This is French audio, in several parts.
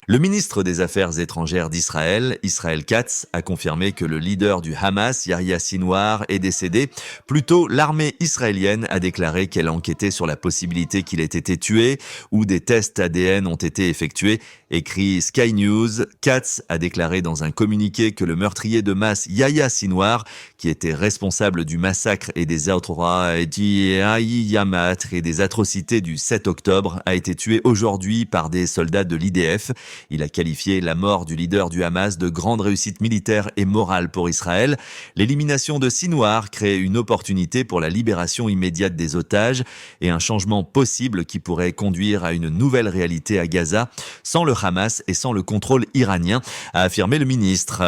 Le ministre des Affaires étrangères d'Israël, Israel Katz, a confirmé que le leader du Hamas, Yahya Sinwar, est décédé. Plus tôt, l'armée israélienne a déclaré qu'elle enquêtait sur la possibilité qu'il ait été tué ou des tests ADN ont été effectués. Écrit Sky News, Katz a déclaré dans un communiqué que le meurtrier de masse Yahya Sinwar, qui était responsable du massacre et des et des atrocités du 7 octobre, a été tué aujourd'hui par des soldats de l'IDF. Il a qualifié la mort du leader du Hamas de grande réussite militaire et morale pour Israël. L'élimination de Sinwar crée une opportunité pour la libération immédiate des otages et un changement possible qui pourrait conduire à une nouvelle réalité à Gaza, sans le Hamas et sans le contrôle iranien, a affirmé le ministre.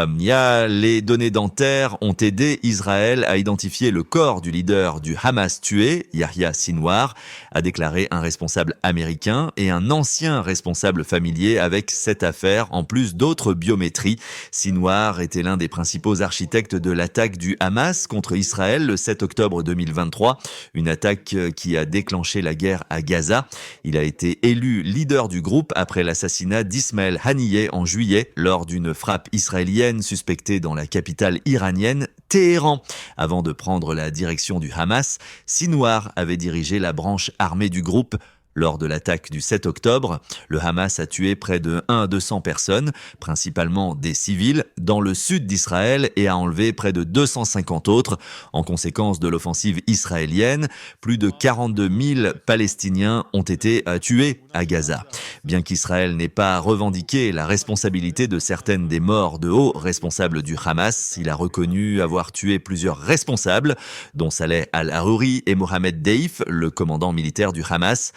Les données dentaires ont aidé Israël à identifier le corps du leader du Hamas tué, Yahya Sinwar, a déclaré un responsable américain et un ancien responsable familier avec cette affaire, en plus d'autres biométries. Sinwar était l'un des principaux architectes de l'attaque du Hamas contre Israël le 7 octobre 2023, une attaque qui a déclenché la guerre à Gaza. Il a été élu leader du groupe après l'assassinat d'Ismaël Haniyeh en juillet lors d'une frappe israélienne suspectée dans la capitale iranienne, Téhéran. Avant de prendre la direction du Hamas, Sinwar avait dirigé la branche armée du groupe. Lors de l'attaque du 7 octobre, le Hamas a tué près de 1 à 200 personnes, principalement des civils, dans le sud d'Israël et a enlevé près de 250 autres. En conséquence de l'offensive israélienne, plus de 42 000 Palestiniens ont été tués à Gaza. Bien qu'Israël n'ait pas revendiqué la responsabilité de certaines des morts de hauts responsables du Hamas, il a reconnu avoir tué plusieurs responsables, dont Saleh al-Aruri et Mohamed Deif, le commandant militaire du Hamas.